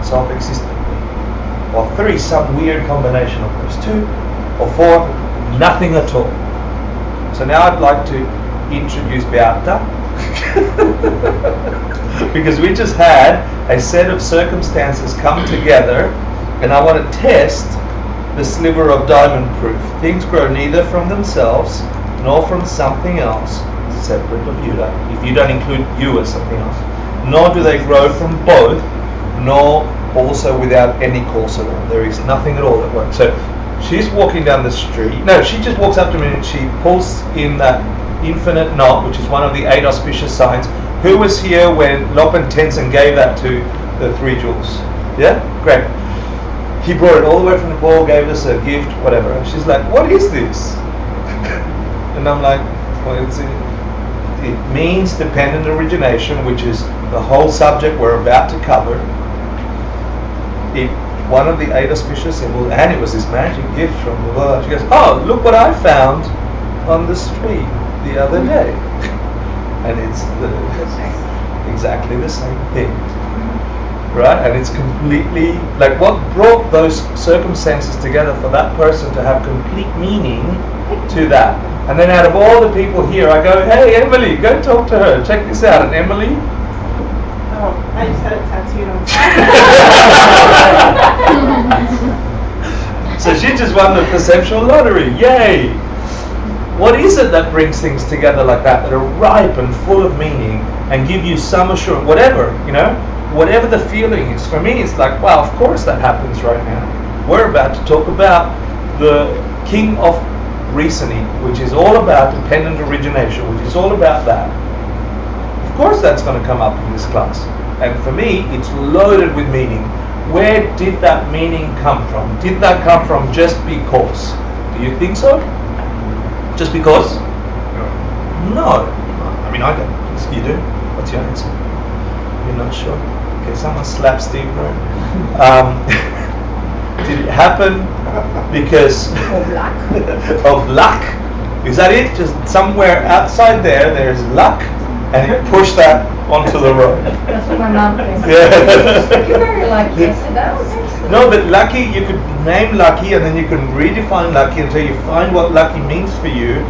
self-existent. Or 3, some weird combination of those 2. Or 4, nothing at all. So now I'd like to introduce Beata. Because we just had a set of circumstances come together, and I want to test the sliver of diamond proof. Things grow neither from themselves nor from something else separate of you, if you don't include you as something else, nor do they grow from both, nor also without any cause at all. There is nothing at all that works. So she's walking down the street. No, she just walks up to me and she pulls in that infinite knot, which is one of the 8 auspicious signs. Who was here when Lopen Tenzin gave that to the 3 jewels? Yeah? Great. He brought it all the way from Nepal, gave us a gift, whatever. And she's like, what is this? And I'm like, well, it means dependent origination, which is the whole subject we're about to cover. One of the 8 auspicious symbols, and it was this magic gift from the world. She goes, oh, look what I found on the street the other day. And it's exactly the same thing. Right? And it's completely, like, what brought those circumstances together for that person to have complete meaning to that. And then out of all the people here, I go, hey, Emily, go talk to her. Check this out. And Emily? Oh, I just had it tattooed on. So she just won the perceptual lottery. Yay! What is it that brings things together like that are ripe and full of meaning and give you some assurance, whatever, whatever the feeling is. For me, it's like, wow, of course that happens right now. We're about to talk about the king of reasoning, which is all about dependent origination, which is all about that. Of course that's going to come up in this class. And for me, it's loaded with meaning. Where did that meaning come from? Did that come from just because? Do you think so? Just because? No. I mean, I don't. You do? What's your answer? You're not sure? Okay, someone slap Steve, right? Did it happen because of luck? Of luck? Is that it? Just somewhere outside there's luck, and it pushed that onto the road. That's what my mom thinks. Yeah. You're very lucky. I said, that was excellent. No, but lucky, you could name lucky, and then you can redefine lucky until you find what lucky means for you.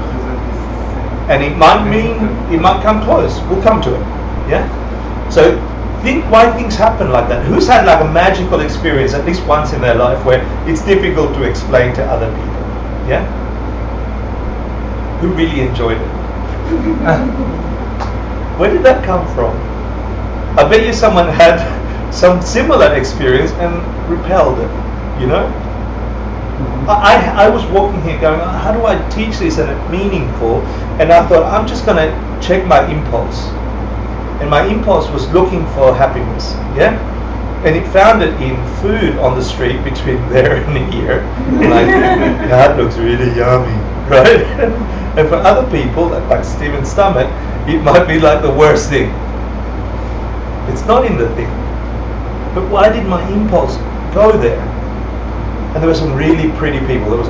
And it might come close. We'll come to it. Yeah? So think why things happen like that. Who's had like a magical experience at least once in their life where it's difficult to explain to other people? Yeah? Who really enjoyed it? Where did that come from? I bet you someone had some similar experience and repelled it, I was walking here going, how do I teach this and it's meaningful? And I thought, I'm just going to check my impulse. And my impulse was looking for happiness, yeah? And it found it in food on the street between there and here. Like, that looks really yummy, right? And for other people, like Stephen's stomach, it might be like the worst thing. It's not in the thing. But why did my impulse go there? And there were some really pretty people. There was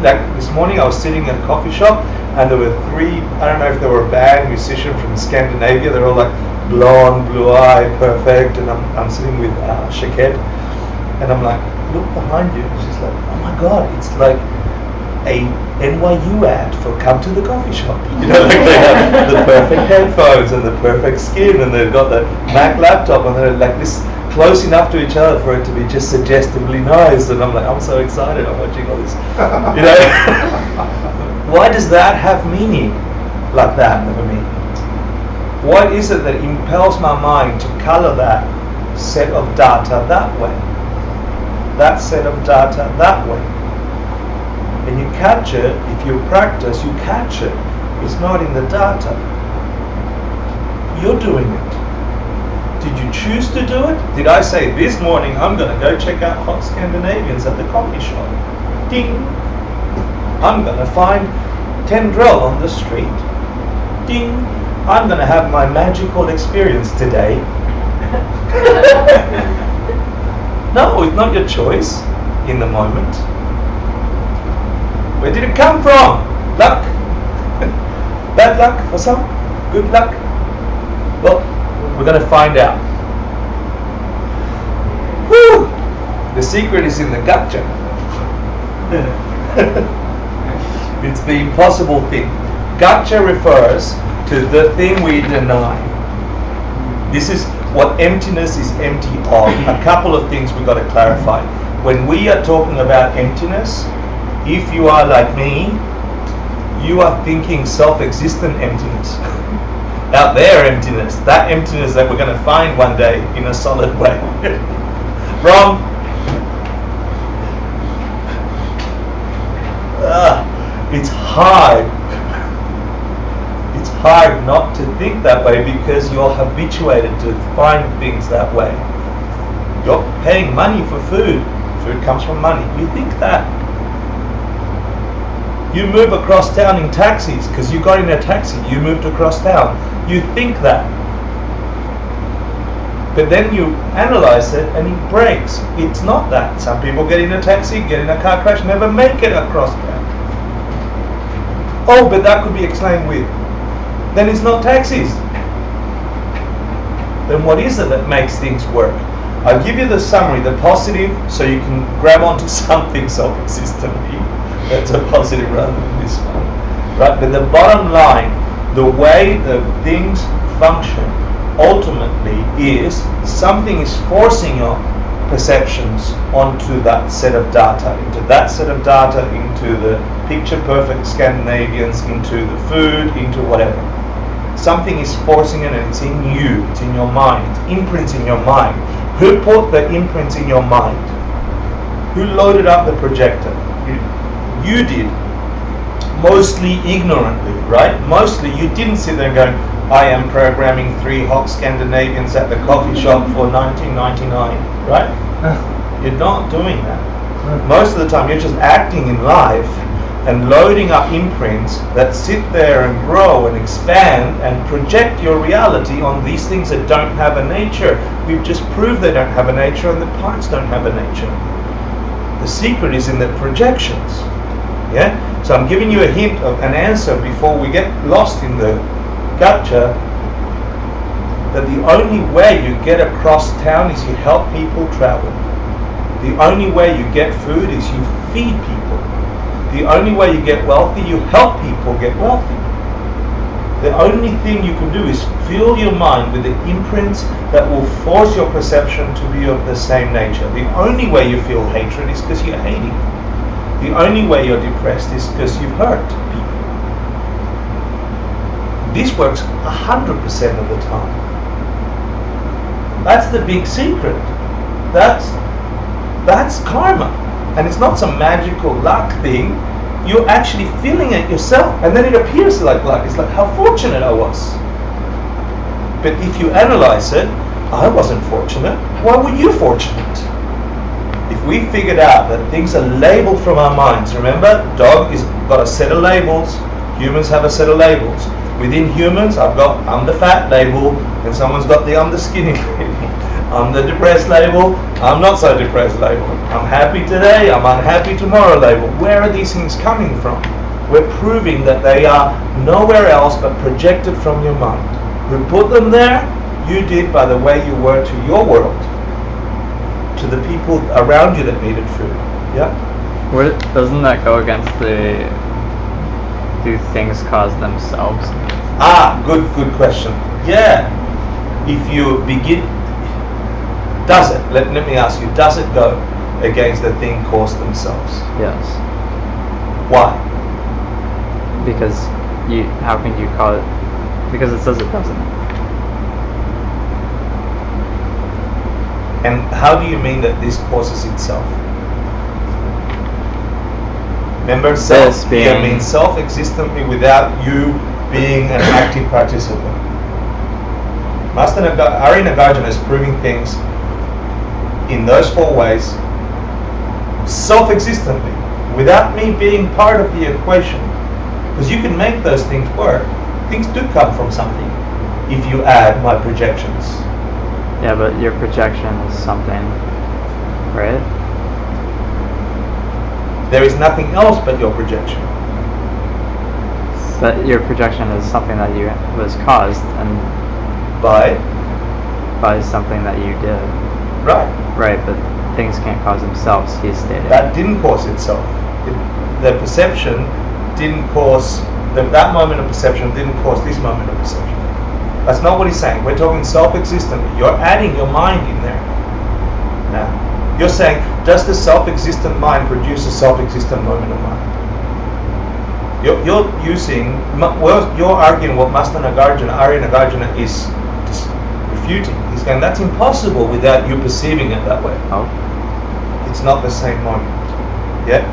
like this morning I was sitting in a coffee shop and there were 3, I don't know if they were a band musician from Scandinavia, they're all like blonde, blue eye, perfect, and I'm sitting with Shaked, and I'm like, look behind you, and she's like, oh my god, it's like a NYU ad for come to the coffee shop. Like they have the perfect headphones and the perfect skin, and they've got the Mac laptop, and they're like this close enough to each other for it to be just suggestively nice. And I'm like, I'm so excited, I'm watching all this. Why does that have meaning like that for me? What is it that impels my mind to color that set of data that way? That set of data that way? And you catch it, if you practice, you catch it. It's not in the data. You're doing it. Did you choose to do it? Did I say this morning I'm going to go check out hot Scandinavians at the coffee shop? Ding! I'm going to find Tendrell on the street. Ding! I'm going to have my magical experience today. No, it's not your choice in the moment. Where did it come from? Luck? Bad luck for some? Good luck? Well, we're going to find out. The secret is in the gotcha. It's the impossible thing. Gotcha refers to the thing we deny. This is what emptiness is empty of. A couple of things we've got to clarify. When we are talking about emptiness, if you are like me, you are thinking self-existent emptiness. Out there emptiness. That emptiness that we're going to find one day in a solid way. Wrong. It's hard. It's hard not to think that way because you're habituated to find things that way. You're paying money for food. Food comes from money. You think that. You move across town in taxis because you got in a taxi. You moved across town. You think that. But then you analyze it and it breaks. It's not that. Some people get in a taxi, get in a car crash, never make it across town. Oh, but that could be explained with, then it's not taxis. Then what is it that makes things work? I'll give you the summary, the positive, so you can grab onto something self-existently. That's a positive rather than this one. Right? But the bottom line, the way the things function ultimately is something is forcing your perceptions onto that set of data, into that set of data, into the picture perfect Scandinavians, into the food, into whatever. Something is forcing it and it's in you, it's in your mind, it's imprints in your mind. Who put the imprints in your mind? Who loaded up the projector? You did. Mostly ignorantly, right? Mostly you didn't sit there and go, I am programming 3 hot Scandinavians at the coffee shop for 1999, right? You're not doing that. Most of the time you're just acting in life and loading up imprints that sit there and grow and expand and project your reality on these things that don't have a nature. We've just proved they don't have a nature and the parts don't have a nature. The secret is in the projections. Yeah? So I'm giving you a hint of an answer before we get lost in the gotcha, that the only way you get across town is you help people travel. The only way you get food is you feed people. The only way you get wealthy, you help people get wealthy. The only thing you can do is fill your mind with the imprints that will force your perception to be of the same nature. The only way you feel hatred is because you're hating. The only way you're depressed is because you've hurt people. This works 100% of the time. That's the big secret. That's karma. And it's not some magical luck thing. You're actually feeling it yourself. And then it appears like luck. It's like how fortunate I was. But if you analyze it, I wasn't fortunate. Why were you fortunate? If we figured out that things are labeled from our minds, remember, dog is got a set of labels, humans have a set of labels. Within humans, I'm the fat label, and someone's got the I'm the skinny label. I'm the depressed label, I'm not so depressed label. I'm happy today, I'm unhappy tomorrow label. Where are these things coming from? We're proving that they are nowhere else but projected from your mind. Who put them there? You did by the way you were to your world, to the people around you that needed food. Yeah? Doesn't that go against the do things cause themselves? Good question. Yeah. If you begin, does it? Let me ask you, does it go against the thing cause themselves? Yes. Why? Because how can you call it? Because it says it doesn't. And how do you mean that this causes itself? Remember, self here means self-existently without you being an active participant. Master Ari Nagarjuna is proving things in those 4 ways self-existently, without me being part of the equation. Because you can make those things work. Things do come from something if you add my projections. Yeah, but your projection is something, right? There is nothing else but your projection. So your projection is something that was caused and By something that you did. Right. Right, but things can't cause themselves, he's stating. That didn't cause itself. The perception didn't cause, that moment of perception didn't cause this moment of perception. That's not what he's saying. We're talking self-existently. You're adding your mind in there. Now, you're saying, does the self-existent mind produce a self-existent moment of mind? You're arguing what Master Arya Nagarjuna is refuting. He's going, that's impossible without you perceiving it that way. Oh. It's not the same moment. Yeah?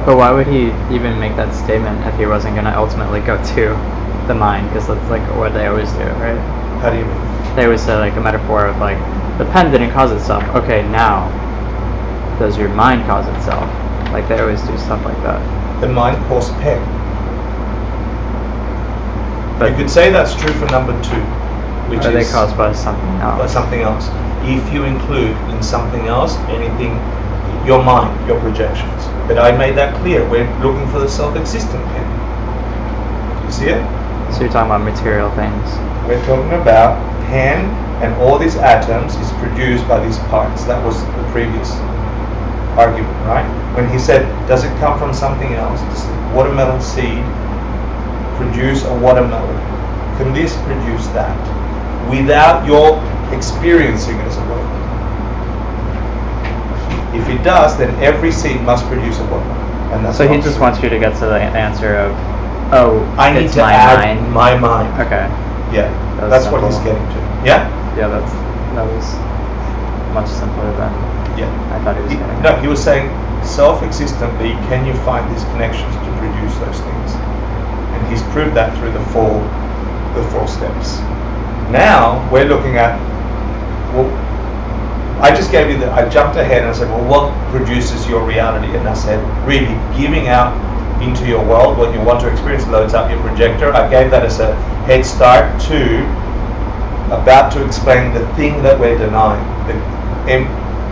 But why would he even make that statement if he wasn't going to ultimately go to the mind? Because that's like what they always do, right? How do you mean? They always say like a metaphor of like, the pen didn't cause itself. Okay, now, does your mind cause itself? Like they always do stuff like that. The mind caused pen. But you could say that's true for number 2, which are they is caused by something else? by something else. If you include in something else anything, your mind, your projections. But I made that clear. We're looking for the self-existent pen. You see it? So you're talking about material things. We're talking about pen, and all these atoms is produced by these parts. That was the previous argument, right? When he said, does it come from something else? Does the watermelon seed produce a watermelon? Can this produce that? Without your experiencing it as a watermelon. If it does, then every seed must produce a watermelon. And that's So he not just true. wants you to get to the answer of, oh, I need it's to my add mind. my mind. Okay. Yeah, That's that's what he's simple. getting to. Yeah? Yeah, that was much simpler than Yeah. I thought he was getting. No, he was saying self-existently, can you find these connections to produce those things? And he's proved that through the four steps. Now we're looking at, well, I just gave you I jumped ahead and I said, well, what produces your reality? And I said, really, giving out into your world what you want to experience loads up your projector. I gave that as a head start to about to explain the thing that we're denying,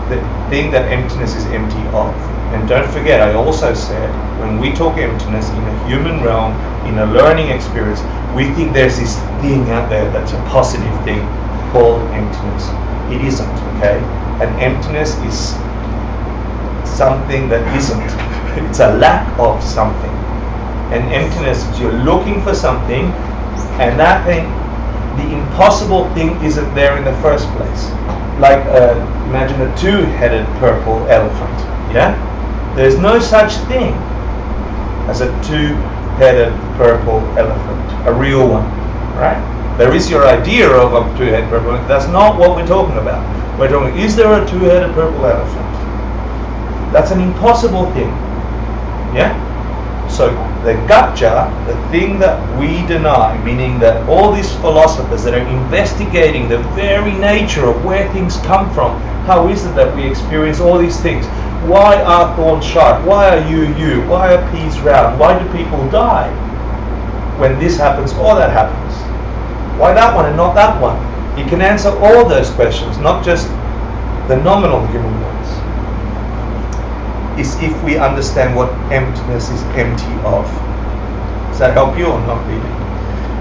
the thing that emptiness is empty of. And don't forget, I also said, when we talk emptiness in a human realm, in a learning experience, we think there's this thing out there that's a positive thing called emptiness. It isn't, okay? And emptiness is something that isn't. It's a lack of something. And emptiness is you're looking for something, and that thing, the impossible thing, isn't there in the first place. Like, imagine a 2-headed purple elephant, yeah? There's no such thing as a 2-headed purple elephant, a real one, right? There is your idea of a 2-headed purple elephant. That's not what we're talking about. We're talking, is there a 2-headed purple elephant? That's an impossible thing, yeah? So the gotcha, the thing that we deny, meaning that all these philosophers that are investigating the very nature of where things come from, how is it that we experience all these things? Why are thorns sharp? Why are you? Why are peas round? Why do people die when this happens or that happens? Why that one and not that one? He can answer all those questions, not just the nominal human ones. Is if we understand what emptiness is empty of. Does that help you or not really?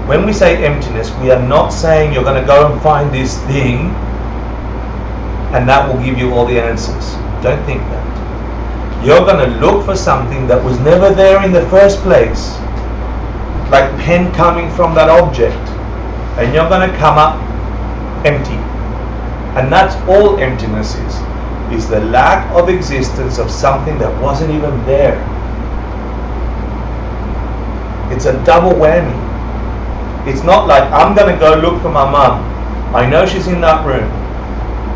When we say emptiness, we are not saying you're going to go and find this thing and that will give you all the answers. Don't think that. You're going to look for something that was never there in the first place, like pen coming from that object, and you're going to come up empty. And that's all emptiness is the lack of existence of something that wasn't even there. It's a double whammy. It's not like I'm going to go look for my mum. I know she's in that room.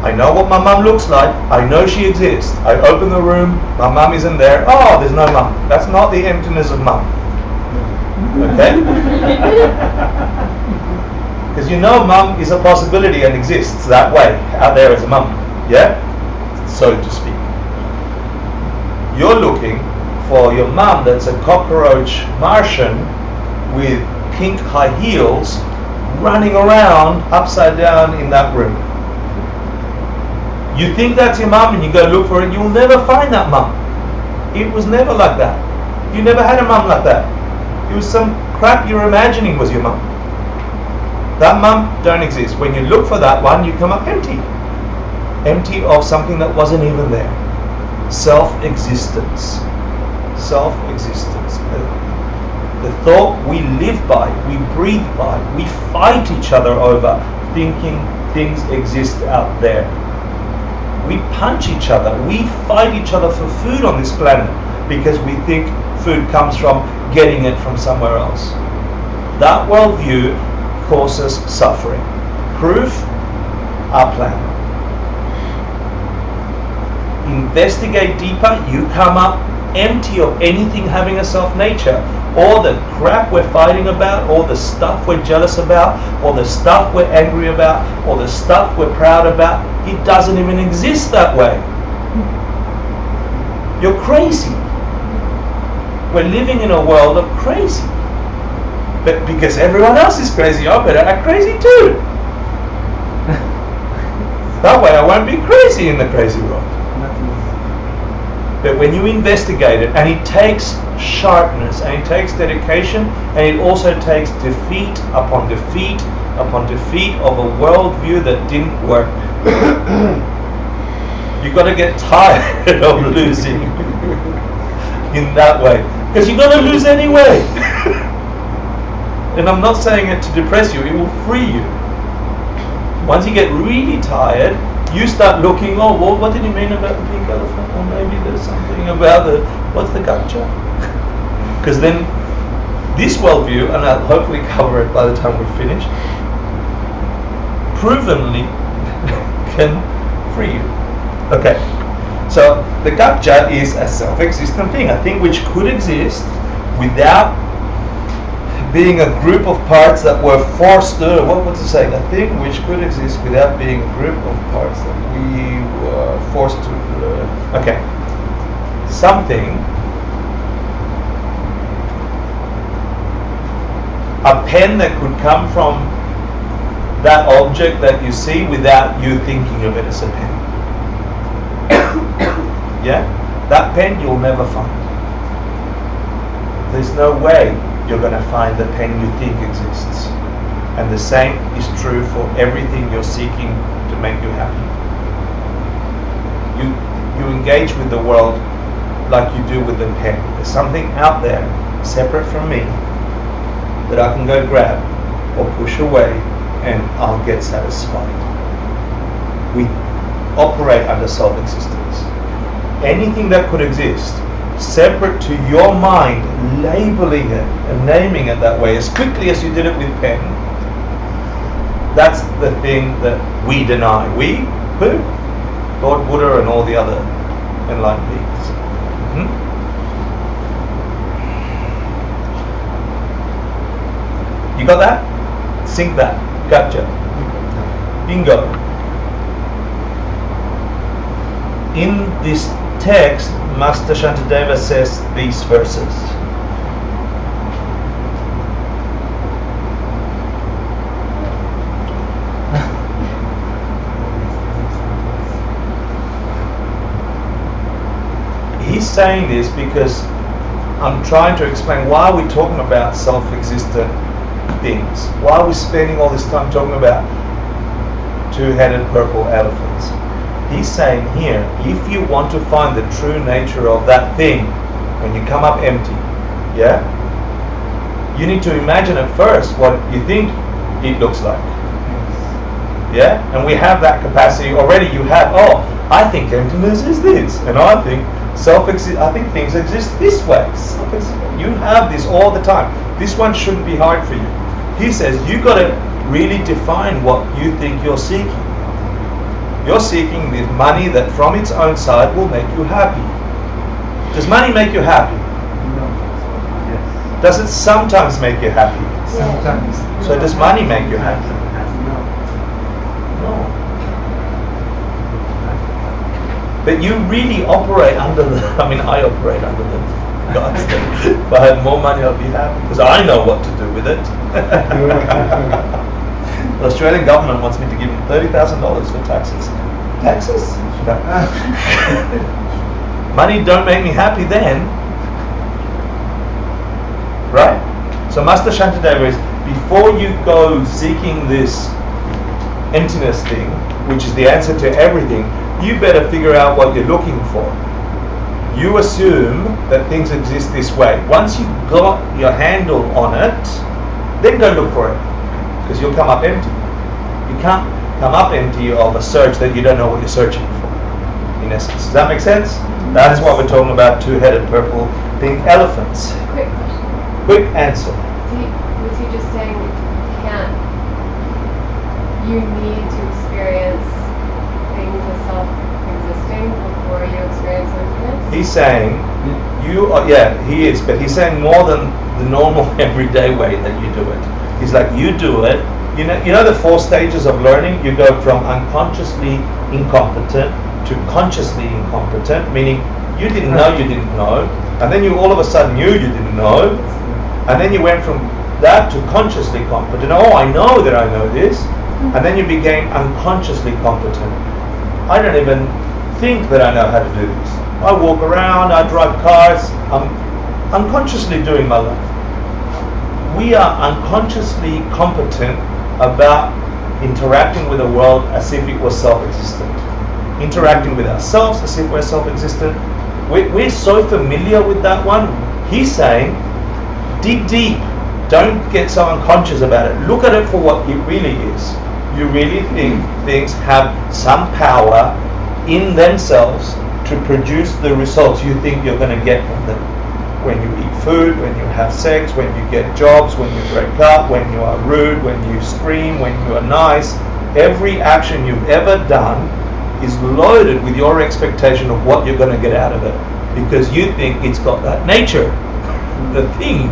I know what my mum looks like. I know she exists. I open the room. My mum isn't there. Oh, there's no mum. That's not the emptiness of mum. Okay? Because you know mum is a possibility and exists that way, out there as a mum. Yeah? So to speak. You're looking for your mum that's a cockroach Martian with pink high heels running around upside down in that room. You think that's your mum and you go look for it, you'll never find that mum. It was never like that. You never had a mum like that. It was some crap you're imagining was your mum. That mum don't exist. When you look for that one, you come up empty. empty of something that wasn't even there. Self-existence. Self-existence. The thought we live by, we breathe by, we fight each other over thinking things exist out there. We punch each other, we fight each other for food on this planet because we think food comes from getting it from somewhere else. That worldview causes suffering. Proof? Our planet. Investigate deeper, you come up empty of anything having a self-nature. All the crap we're fighting about, all the stuff we're jealous about, all the stuff we're angry about, all the stuff we're proud about, it doesn't even exist that way. You're crazy. We're living in a world of crazy. But because everyone else is crazy, I better act crazy too. That way I won't be crazy in the crazy world. But when you investigate it, and it takes sharpness, and it takes dedication, and it also takes defeat upon defeat upon defeat of a worldview that didn't work. You've got to get tired of losing in that way. Because you're going to lose anyway. And I'm not saying it to depress you, it will free you. Once you get really tired, you start looking, oh, well, what did he mean about the pink elephant? Or maybe there's something about what's the gotcha? Because then this worldview, and I'll hopefully cover it by the time we're finished, provenly can free you. Okay, so the gotcha is a self-existent thing, a thing which could exist without being a group of parts that were forced to, what was it saying? A thing which could exist without being a group of parts that we were forced to, okay. Something, a pen that could come from that object that you see without you thinking of it as a pen. Yeah? That pen you'll never find. There's no way you're going to find the pen you think exists. And the same is true for everything you're seeking to make you happy. You engage with the world like you do with the pen. There's something out there separate from me that I can go grab or push away and I'll get satisfied. We operate under self-existence. Anything that could exist separate to your mind, labeling it and naming it that way as quickly as you did it with pen, that's the thing that we deny. We? Who? Lord Buddha and all the other enlightened beings. You got that? Sink that. Gotcha. Bingo. In this text, Master Shantideva says these verses. He's saying this because I'm trying to explain why we're talking about self-existent things. Why are we spending all this time talking about two-headed purple elephants? He's saying here, if you want to find the true nature of that thing, when you come up empty, yeah, you need to imagine at first what you think it looks like. Yeah, and we have that capacity already. You have, oh, I think emptiness is this, and I think I think things exist this way. You have this all the time. This one shouldn't be hard for you. He says you got to really define what you think you're seeking. You're seeking the money that from its own side will make you happy. Does money make you happy? No. Yes. Does it sometimes make you happy? Sometimes. So does money make you happy? No. No. But you really operate under the, I operate under the God's that if I had more money I'd be happy because I know what to do with it. The Australian government wants me to give them $30,000 for taxes. Taxes? No. Money don't make me happy then. Right? So Master Shantideva is, before you go seeking this emptiness thing, which is the answer to everything, you better figure out what you're looking for. You assume that things exist this way. Once you've got your handle on it, then go look for it, because you'll come up empty. You can't come up empty of a search that you don't know what you're searching for, in essence. Does that make sense? That's what we're talking about, two-headed purple pink elephants. Quick question. Quick answer. Was he just saying you need to experience things as self-existing before you experience emptiness? He's saying you are, yeah, he is, but he's saying more than the normal everyday way that you do it. He's like, you do it. You know the 4 stages of learning? You go from unconsciously incompetent to consciously incompetent, meaning you didn't know you didn't know, and then you all of a sudden knew you didn't know, and then you went from that to consciously competent. Oh, I know that I know this, and then you became unconsciously competent. I don't even think that I know how to do this. I walk around, I drive cars, I'm unconsciously doing my life. We are unconsciously competent about interacting with the world as if it was self-existent. Interacting with ourselves as if we're self-existent. We're so familiar with that one. He's saying, dig deep. Don't get so unconscious about it. Look at it for what it really is. You really think things have some power in themselves to produce the results you think you're going to get from them. When you eat food, when you have sex, when you get jobs, when you break up, when you are rude, when you scream, when you are nice, every action you've ever done is loaded with your expectation of what you're going to get out of it, because you think it's got that nature, the thing,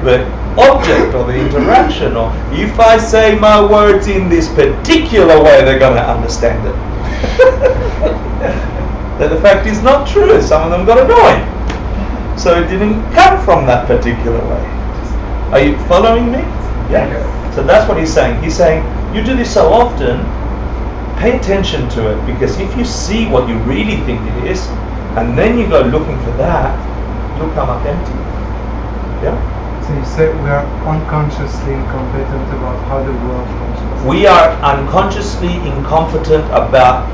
the object or the interaction, or if I say my words in this particular way, they're going to understand it. That the fact is not true. Some of them got annoyed. So it didn't come from that particular way. Are you following me? Yeah. So that's what he's saying. He's saying, you do this so often, pay attention to it, because if you see what you really think it is, and then you go looking for that, you'll come up empty. Yeah? So you said we are unconsciously incompetent about how the world functions. We are unconsciously incompetent about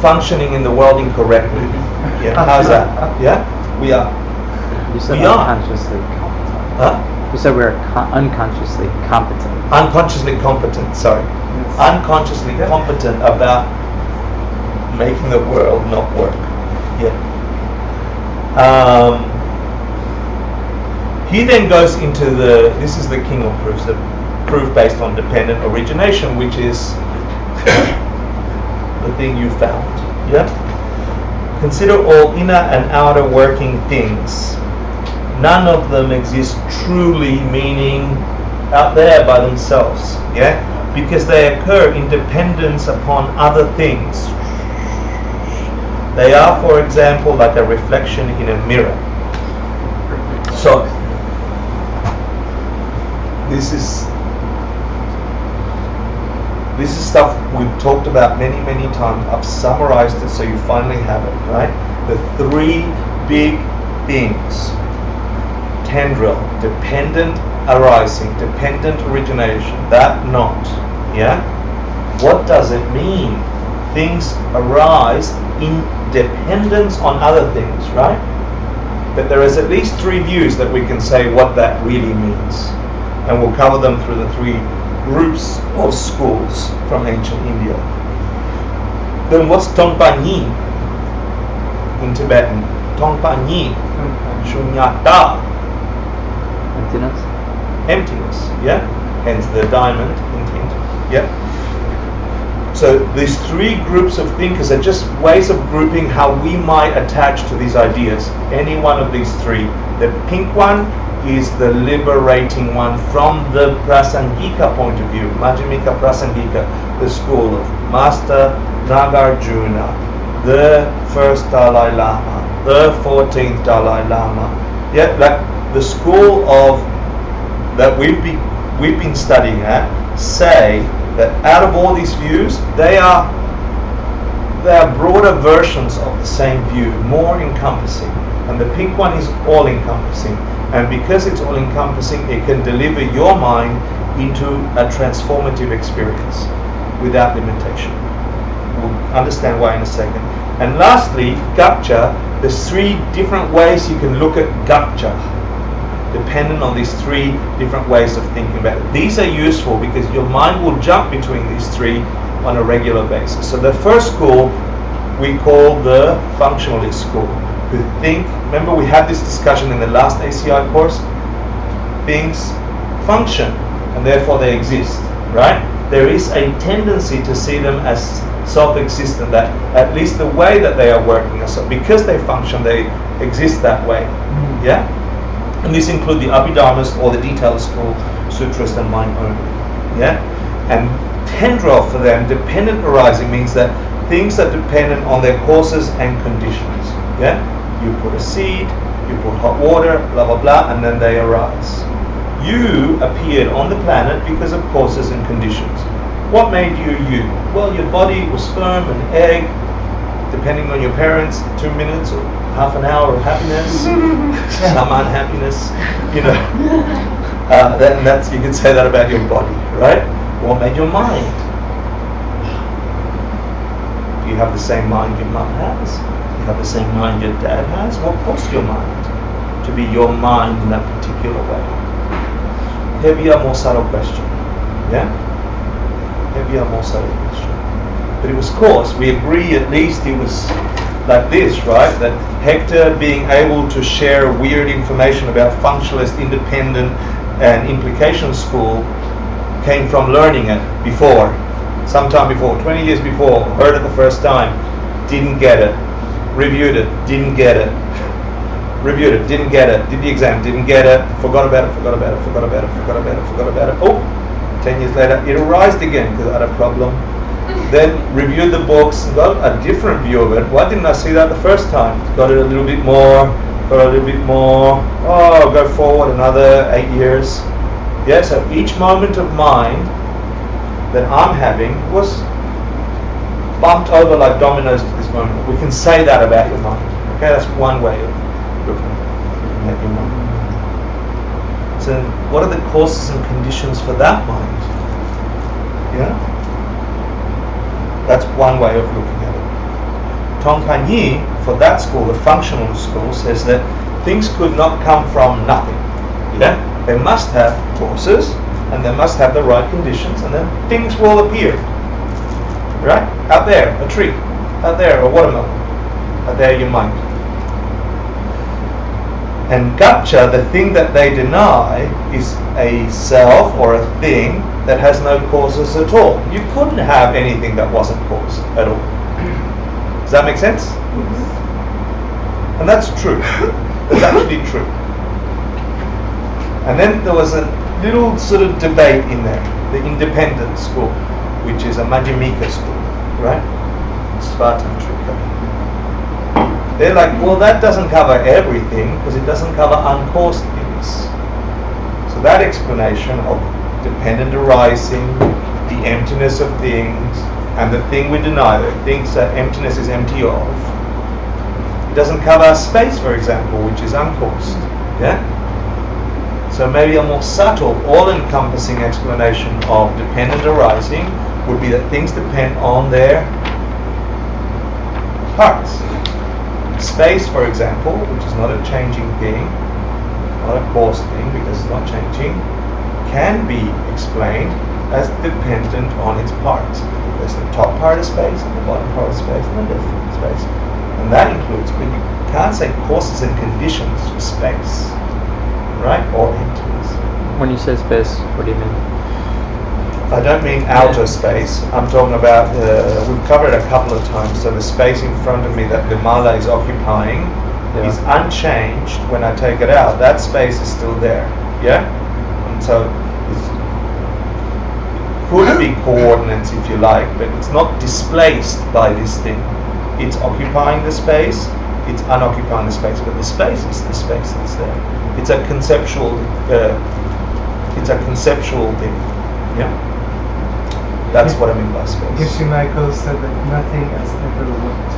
functioning in the world incorrectly. Yeah, how's that? Yeah? We are. You said We are. unconsciously competent. Huh? You said we're unconsciously competent. Unconsciously competent, sorry. Yes. Unconsciously competent about making the world not work. Yeah. He then goes into this is the king of proofs, the proof based on dependent origination, which is the thing you found. Yeah? Consider all inner and outer working things. None of them exist truly, meaning out there by themselves. Yeah? Because they occur in dependence upon other things. They are, for example, like a reflection in a mirror. So, this is stuff we've talked about many, many times. I've summarized it so you finally have it, right? The 3 big things. Tendril, dependent arising, dependent origination, that knot, yeah? What does it mean? Things arise in dependence on other things, right? But there is at least 3 views that we can say what that really means. And we'll cover them through the 3 groups of schools from ancient India. Then what's Tongpa Nyi in Tibetan? Tongpa Nyi, Shunyata, Emptiness? emptiness, yeah? Hence the diamond intent, yeah? So these 3 groups of thinkers are just ways of grouping how we might attach to these ideas. Any one of these 3. The pink one is the liberating one from the Prasangika point of view, Majjhimika Prasangika, the school of Master Nagarjuna, the first Dalai Lama, the 14th Dalai Lama. Yeah, like the school of that we've been studying at say that out of all these views, they are broader versions of the same view, more encompassing. And the pink one is all-encompassing. And because it's all-encompassing, it can deliver your mind into a transformative experience without limitation. We'll understand why in a second. And lastly, gaccha, there's 3 different ways you can look at gaccha, dependent on these 3 different ways of thinking about it. These are useful because your mind will jump between these 3 on a regular basis. So the first school we call the functionalist school, who think, remember we had this discussion in the last ACI course, things function and therefore they exist, right? There is a tendency to see them as self-existent, that at least the way that they are working, so because they function, they exist that way. Yeah? And these include the Abhidharmas or the detailed school, sutras and mind only. Yeah? And tendril for them, dependent arising, means that things are dependent on their causes and conditions. Yeah? You put a seed, you put hot water, blah blah blah, and then they arise. You appeared on the planet because of causes and conditions. What made you you? Well, your body was sperm and egg, depending on your parents, 2 minutes or half an hour of happiness, some unhappiness, you know. Then that's, you can say that about your body, right? What made your mind? Do you have the same mind your mum has? Do you have the same mind your dad has? What caused your mind to be your mind in that particular way? Heavier, more subtle question. Yeah? Heavier, more subtle question. But it was caused, we agree at least it was like this, right? That Hector being able to share weird information about functionalist, independent and implication school came from learning it before, sometime before, 20 years before, heard it the first time, didn't get it, reviewed it, didn't get it, reviewed it, didn't get it, did the exam, didn't get it, forgot about it, forgot about it, forgot about it, forgot about it, forgot about it. Oh, 10 years later, it arised again because I had a problem. Then reviewed the books, got a different view of it. Why didn't I see that the first time? Got it a little bit more, got a little bit more. Oh, go forward another 8 years. Yeah, so each moment of mind that I'm having was bumped over like dominoes to this moment. We can say that about your mind. Okay, that's one way of looking at your mind. So what are the causes and conditions for that mind? Yeah? That's one way of looking at it. Tongkanyi, for that school, the functional school, says that things could not come from nothing. Yeah? They must have causes, and they must have the right conditions, and then things will appear. Right? Out there, a tree. Out there, a watermelon. Out there, your mind. And gaccha, the thing that they deny, is a self or a thing that has no causes at all. You couldn't have anything that wasn't caused at all. Does that make sense? And that's true. That's actually true. And then there was a little sort of debate in there, the independent school, which is a Madhyamika school, right? Svatantrika. They're like, well, that doesn't cover everything because it doesn't cover uncaused things. So that explanation of dependent arising, the emptiness of things, and the thing we deny, the things that emptiness is empty of, it doesn't cover space, for example, which is uncaused. Yeah? So maybe a more subtle, all-encompassing explanation of dependent arising would be that things depend on their parts. Space, for example, which is not a changing thing, not a caused thing because it's not changing, can be explained as dependent on its parts. There's the top part of space and the bottom part of space and the depth of space. And that includes, but you can't say causes and conditions for space, right? Or emptiness. When you say space, what do you mean? I don't mean outer space. I'm talking about, we've covered it a couple of times, so the space in front of me that the mala is occupying is unchanged when I take it out. That space is still there, yeah? And so it could be coordinates if you like, but it's not displaced by this thing. It's occupying the space, it's unoccupying the space, but the space is the space that's there. It's a conceptual thing, yeah? That's what I mean by space. Geshe Michael said that nothing has ever worked.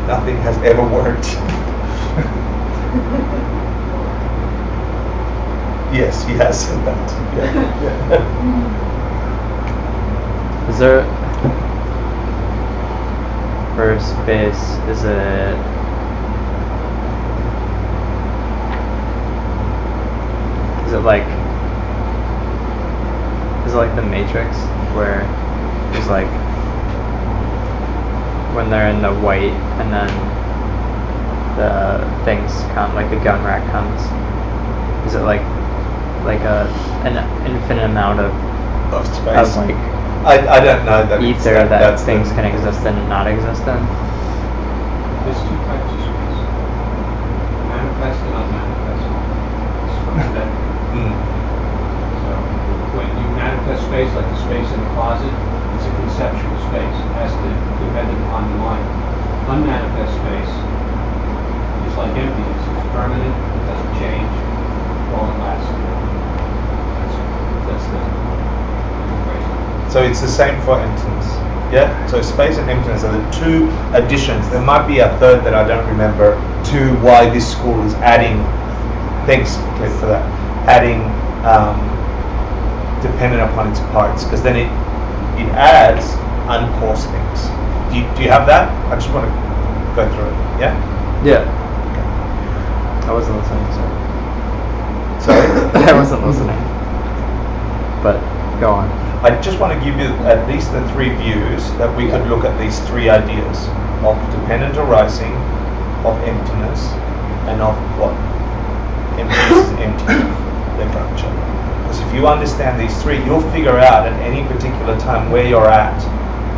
Nothing has ever worked. Yes, he has said that. Yeah. Is there? for space, is it like the Matrix, where it's like when they're in the white and then the things come, like the gun rack comes, is it like an infinite amount of space. like I don't know that ether that that's things can exist in and not exist in? There's two types of space. Manifest and unmanifest. So when you manifest space, like the space in the closet, it's a conceptual space. It has to depend upon the mind. Unmanifest space is like emptiness. It's permanent. It doesn't change. Long lasting. That's the equation. So it's the same for emptiness. Yeah? So space and emptiness are the two additions. There might be a third that I don't remember to why this school is adding, thanks Cliff for that, adding dependent upon its parts, because then it adds uncaused things. Do you have that? I just want to go through it. Yeah? Yeah. I wasn't listening, Sorry? I wasn't listening. But go on. I just want to give you at least the three views that we could look at these three ideas of dependent arising, of emptiness, and of what? Emptiness is empty, the structure. Because if you understand these three, you'll figure out at any particular time where you're at.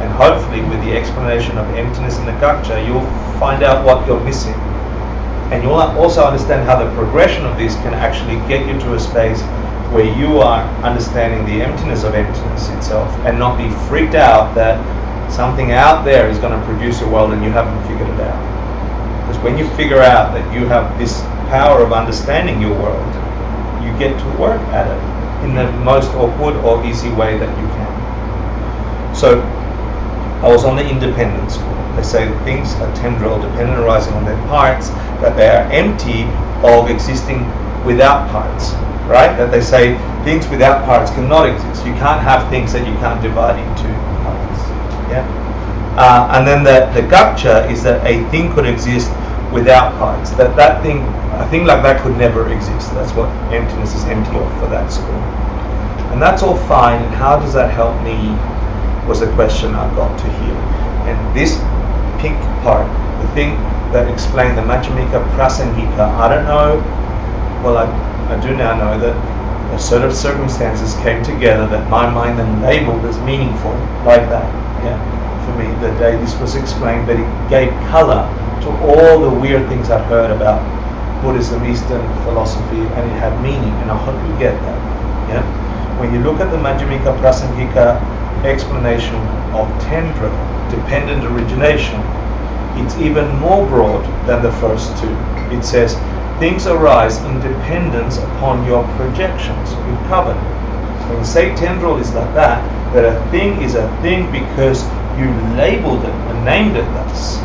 And hopefully with the explanation of emptiness in the Gacha, you'll find out what you're missing. And you'll also understand how the progression of this can actually get you to a space where you are understanding the emptiness of emptiness itself and not be freaked out that something out there is going to produce a world and you haven't figured it out. Because when you figure out that you have this power of understanding your world, you get to work at it in the most awkward or easy way that you can. So I was on the independent school. They say that things are tendril, dependent arising on their parts, that they are empty of existing without parts. Right? That they say things without parts cannot exist. You can't have things that you can't divide into parts. Yeah. And then the Gacha is that a thing could exist without parts. That thing, a thing like that could never exist. That's what emptiness is empty of for that school. And that's all fine. And how does that help me? Was a question I got to hear. And this pink part, the thing that explained the Majjhimika Prasangika, I don't know. Well, I do now know that a set of circumstances came together that my mind then labeled as meaningful, like that. Yeah, for me, the day this was explained, that it gave color to all the weird things I'd heard about Buddhism, Eastern philosophy, and it had meaning. And I hope you get that. Yeah, when you look at the Majjhimika Prasangika explanation of tendril, dependent origination, it's even more broad than the first two. It says, things arise in dependence upon your projections. We've covered it. When you say tendril is like that a thing is a thing because you labeled it and named it thus.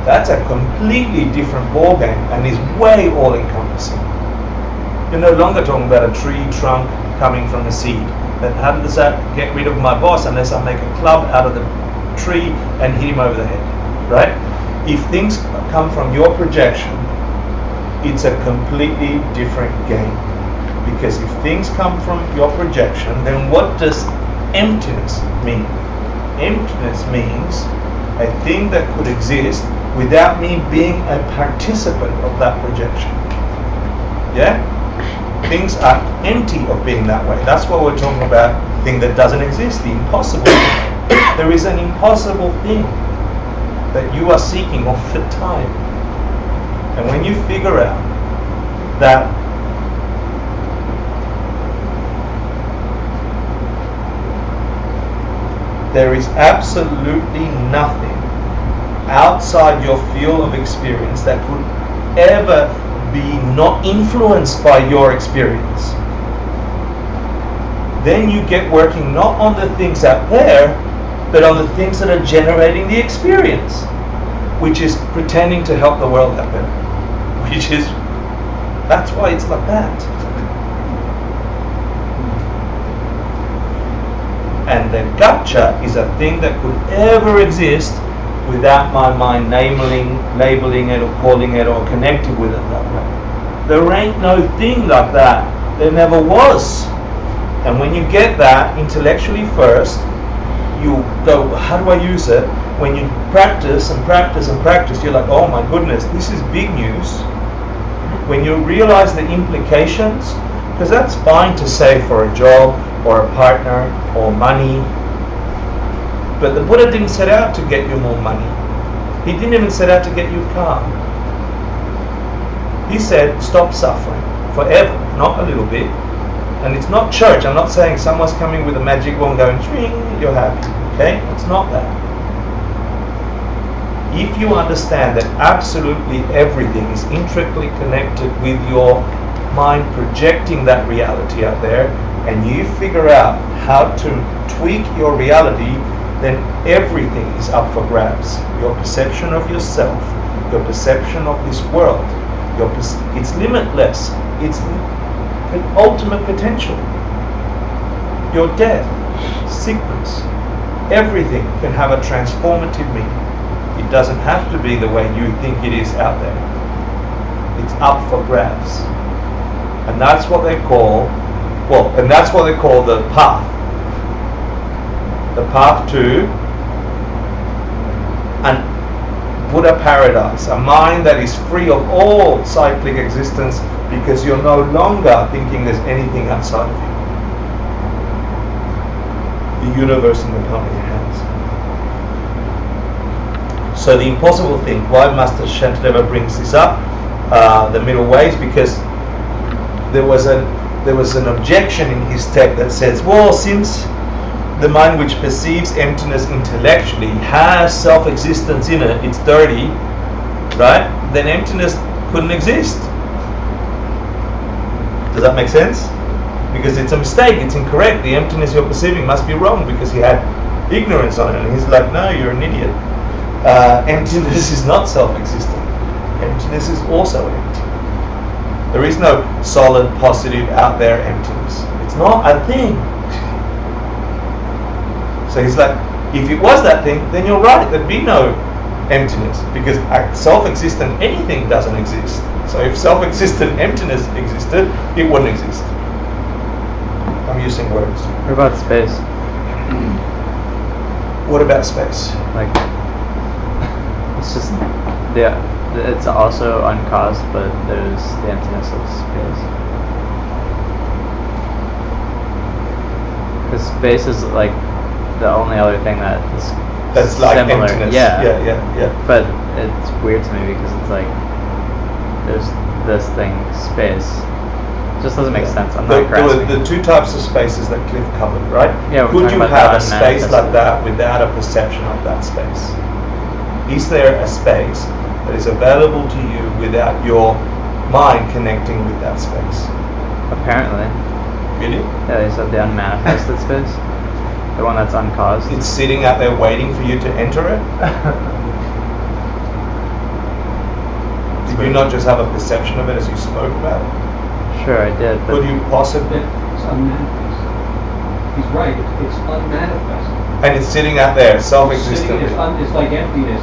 That's a completely different ballgame and is way all-encompassing. You're no longer talking about a tree trunk coming from a seed. Then how does that get rid of my boss unless I make a club out of the tree and hit him over the head, right? If things come from your projection, it's a completely different game. Because if things come from your projection, then what does emptiness mean? Emptiness means a thing that could exist without me being a participant of that projection. Yeah? Things are empty of being that way. That's what we're talking about, thing that doesn't exist, the impossible thing. There is an impossible thing that you are seeking all the time. And when you figure out that there is absolutely nothing outside your field of experience that could ever be not influenced by your experience, then you get working not on the things out there, but on the things that are generating the experience, which is pretending to help the world out better. Which is, that's why it's like that. And the Gacha is a thing that could ever exist without my mind labeling it or calling it or connecting with it that way. There ain't no thing like that. There never was. And when you get that intellectually first, you go, how do I use it? When you practice and practice and practice, you're like, oh my goodness, this is big news. When you realize the implications, because that's fine to say for a job or a partner or money, but the Buddha didn't set out to get you more money. He didn't even set out to get you calm. He said, stop suffering forever, not a little bit. And it's not church. I'm not saying someone's coming with a magic wand going, swing, you're happy. Okay? It's not that. If you understand that absolutely everything is intricately connected with your mind projecting that reality out there, and you figure out how to tweak your reality, then everything is up for grabs. Your perception of yourself, your perception of this world, it's limitless. It's ultimate potential. Your death, sickness, everything can have a transformative meaning. It doesn't have to be the way you think it is out there. It's up for grabs. And that's what they call, the path. The path to an Buddha paradise, a mind that is free of all cyclic existence, because you're no longer thinking there's anything outside of you. The universe in the palm of your hands. So the impossible thing, why Master Shantideva brings this up, the middle ways, because there was an objection in his text that says, well, since the mind which perceives emptiness intellectually has self-existence in it, it's dirty, right? Then emptiness couldn't exist. Does that make sense? Because it's a mistake, it's incorrect. The emptiness you're perceiving must be wrong because he had ignorance on it. And he's like, no, you're an idiot. Emptiness is not self-existent. Emptiness is also empty. There is no solid, positive, out there emptiness. It's not a thing. So he's like, if it was that thing, then you're right, there'd be no emptiness, because self-existent anything doesn't exist. So if self-existent emptiness existed, it wouldn't exist. I'm using words. What about space? What about space? Like, it's just it's also uncaused, but there's the emptiness of space. Because space is like the only other thing that's like similar. emptiness. Yeah. But it's weird to me because it's like there's this thing, space. It just doesn't make sense. I'm not grasping. The two types of spaces that Cliff covered, right? Yeah, we're could talking you about have a that space like unmanifested. that without a perception of that space? Is there a space that is available to you without your mind connecting with that space? Apparently. Really? Yeah, they said the unmanifested space. The one that's uncaused. It's sitting out there waiting for you to enter it? Did you not just have a perception of it as you spoke about it? Sure, I did. But Could you possibly? It's unmanifest. He's right, it's unmanifest. And it's sitting out there, Sitting, self-existent. it's like emptiness.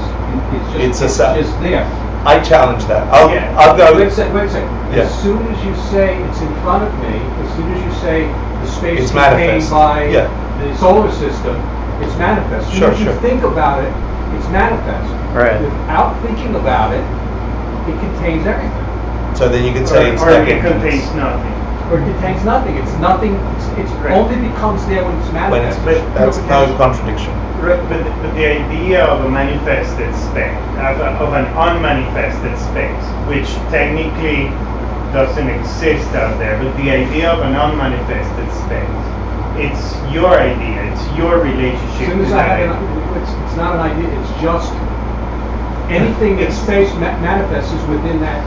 It's It's a just there. I challenge that. I'll go. Wait a second. Yeah. As soon as you say it's in front of me, as soon as you say the space It's contained manifest. by Yeah. the solar system, it's manifest. As soon as you Sure. think about it, it's manifest. Right. Without thinking about it, it contains everything. So then you could say it's or like it emptiness. contains nothing. Or it contains nothing. It's nothing. It's Right. only becomes there when it's When it's, manifest. that's no contradiction. Right, but the idea of a manifested space, of an unmanifested space, which technically doesn't exist out there, but the idea of an unmanifested space, it's your idea, it's your As relationship soon to as I that. have it's not an idea. It's just anything that space manifests is within that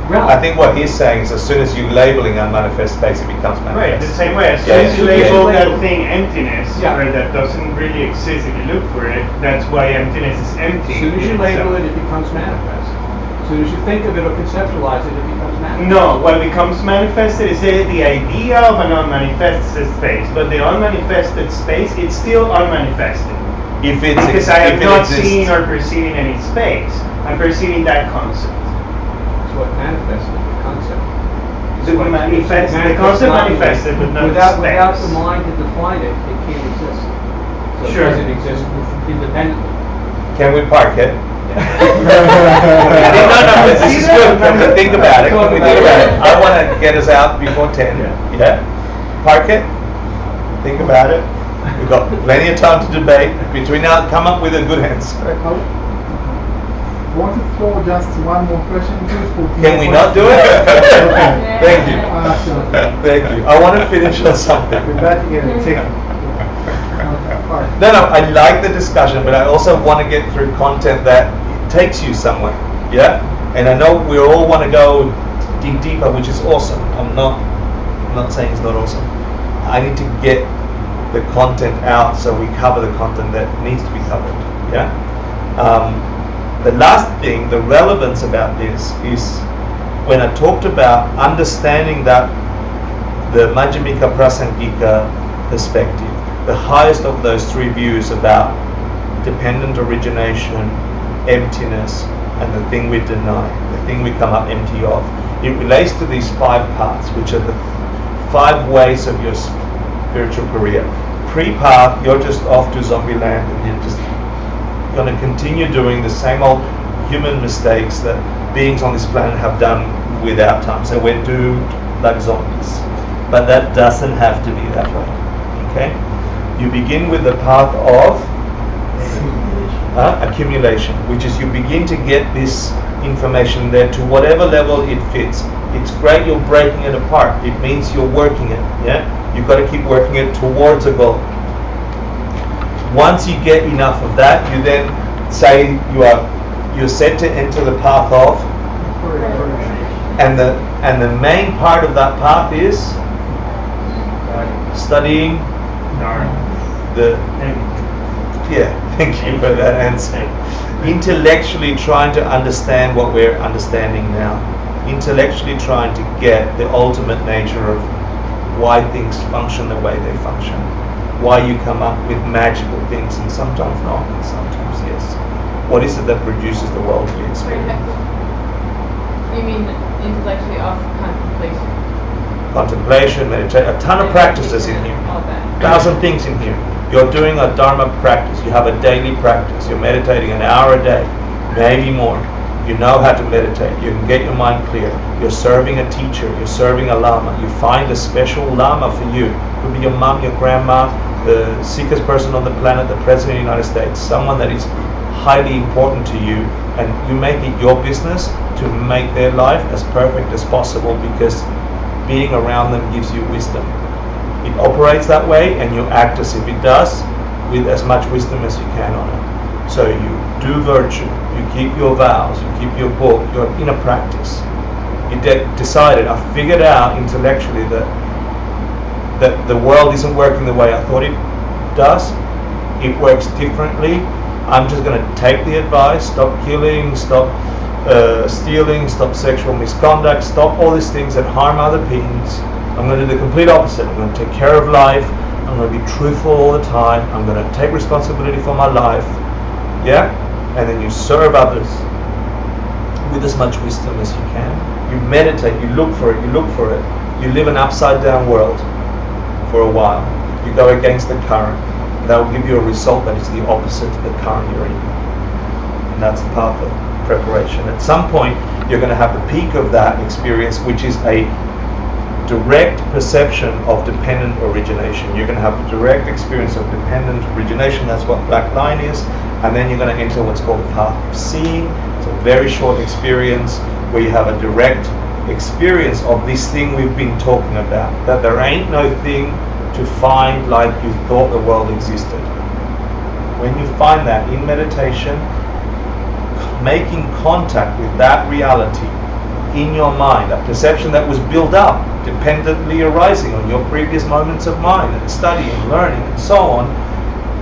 realm. I think what he's saying is as soon as you labeling unmanifest space, it becomes Right, the manifest. same way, as Yeah, soon as you yeah. label Yeah. that thing emptiness, Yeah. or that doesn't really exist if you look for it, that's why emptiness is empty. As soon as you in label itself. it, it becomes manifest. As soon as you think of it or conceptualize it, it becomes manifest. No, what becomes manifested is the idea of an unmanifested space, but the unmanifested space, it's still unmanifested. If it's Because I am if it not exists. seeing or perceiving any space. I'm perceiving that concept. It's what manifested the concept. It's The what- manifest- it's the concept not- manifested, but not without, the without space. the mind to define it, it can't exist. So Sure. it doesn't exist independently. Can we park it? No, No, this is good. Can we think about it? Can we think about it? I want to get us out before 10. Yeah? Park it. Think about it. We've got plenty of time to debate. Between now, come up with a good answer. I want to throw just one more question to you. Can we not do it? Thank you. Sure. Thank you. I want to finish on something. We're about to get a ticket. No, I like the discussion, but I also want to get through content that takes you somewhere. Yeah? And I know we all want to go dig deeper, which is awesome. I'm not saying it's not awesome. I need to get the content out so we cover the content that needs to be covered. Yeah? The last thing, the relevance about this is when I talked about understanding that the Majjhimika Prasangika perspective, the highest of those three views about dependent origination, emptiness, and the thing we deny, the thing we come up empty of. It relates to these 5 paths, which are the 5 ways of your spiritual career. Pre-path, you're just off to zombie land and you're just going to continue doing the same old human mistakes that beings on this planet have done without time. So we're doomed like zombies. But that doesn't have to be that way. Okay? You begin with the path of accumulation, which is you begin to get this information there to whatever level it fits. It's great you're breaking it apart. It means you're working it. Yeah? You've got to keep working it towards a goal. Once you get enough of that, you then say you're set to enter the path of, and the main part of that path is studying thank you for that answer. Intellectually trying to understand what we're understanding now. Intellectually trying to get the ultimate nature of why things function the way they function. Why you come up with magical things and sometimes not, and sometimes yes. What is it that produces the world we experience? You mean intellectually off contemplation? Contemplation, meditation, a ton of practices in here. All that. 1,000 things in here. You're doing a Dharma practice. You have a daily practice. You're meditating an hour a day, maybe more. You know how to meditate. You can get your mind clear. You're serving a teacher. You're serving a lama. You find a special lama for you. It could be your mom, your grandma, the sickest person on the planet, the President of the United States, someone that is highly important to you, and you make it your business to make their life as perfect as possible because being around them gives you wisdom. It operates that way and you act as if it does with as much wisdom as you can on it. So you do virtue, you keep your vows, you keep your book, you're in a practice. You decided, I figured out intellectually that the world isn't working the way I thought it does. It works differently. I'm just going to take the advice, stop killing, stop stealing, stop sexual misconduct, stop all these things that harm other beings. I'm going to do the complete opposite. I'm going to take care of life. I'm going to be truthful all the time. I'm going to take responsibility for my life. Yeah? And then you serve others with as much wisdom as you can. You meditate, you look for it, You live an upside down world for a while. You go against the current. That will give you a result that is the opposite of the current you're in. And that's the path of preparation. At some point, you're going to have the peak of that experience, which is a direct perception of dependent origination. You're going to have a direct experience of dependent origination. That's what black line is. And then you're going to enter what's called the path of seeing. It's a very short experience where you have a direct experience of this thing we've been talking about. That there ain't no thing to find like you thought the world existed. When you find that in meditation, making contact with that reality in your mind, that perception that was built up, dependently arising on your previous moments of mind and studying, learning, and so on,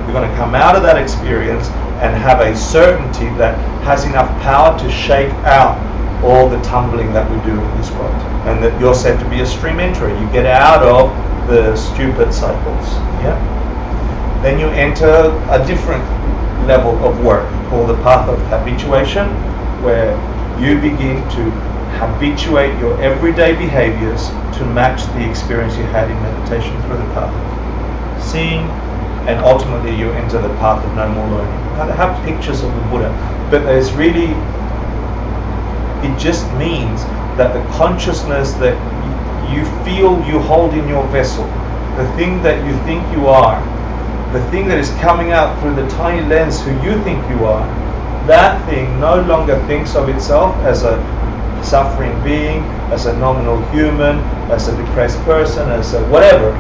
you're going to come out of that experience and have a certainty that has enough power to shake out all the tumbling that we do in this world, and that you're said to be a stream enterer. You get out of the stupid cycles. Yeah. Then you enter a different level of work called the path of habituation, where you begin to habituate your everyday behaviors to match the experience you had in meditation through the path of seeing, and ultimately you enter the path of no more learning. Now they have pictures of the Buddha, but there's really, it just means that the consciousness that you feel you hold in your vessel, the thing that you think you are, the thing that is coming out through the tiny lens who you think you are, that thing no longer thinks of itself as a suffering being, as a nominal human, as a depressed person, as a whatever.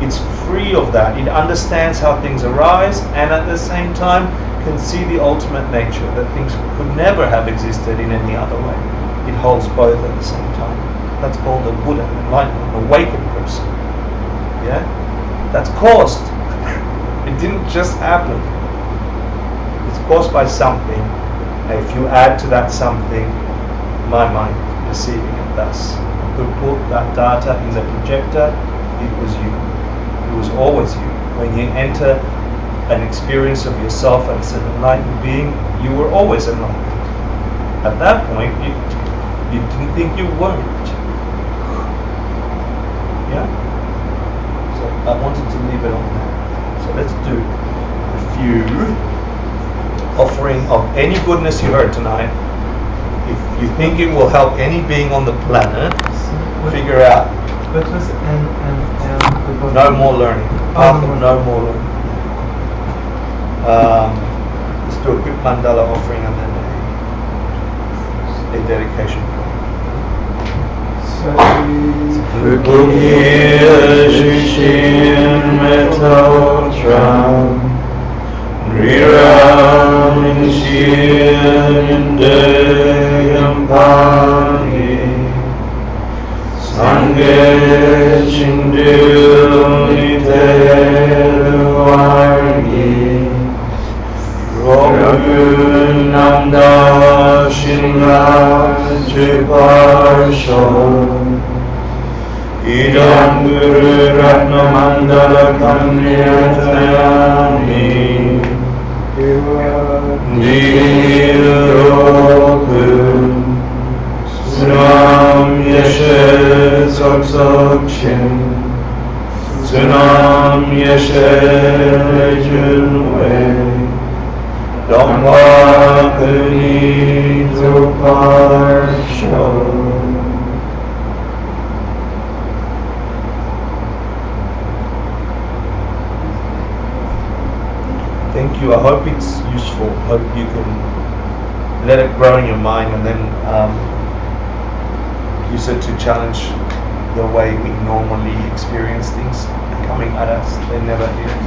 It's free of that. It understands how things arise, and at the same time can see the ultimate nature, that things could never have existed in any other way. It holds both at the same time. That's called a Buddha, an enlightened, an awakened person. Yeah? That's caused. It didn't just happen. It's caused by something. And if you add to that something, my mind perceiving it thus. Who put that data in the projector? It was you. It was always you. When you enter an experience of yourself as an enlightened being, you were always enlightened. At that point, you didn't think you weren't. Yeah? So I wanted to leave it on that. So let's do a few offering of any goodness you heard tonight. If you think it will help any being on the planet, figure out. What was No more learning. Path of no more learning. Let's do a quick mandala offering and then a dedication. Idam Guru Ratna Mandala Kamniyatayami Diroku Sunam Yeshe Tsoksokchin Sunam Yeshe Junwe Dhamma Kuni Tuparsho. Thank you. I hope it's useful. Hope you can let it grow in your mind and then use it to challenge the way we normally experience things coming at us. They're never here.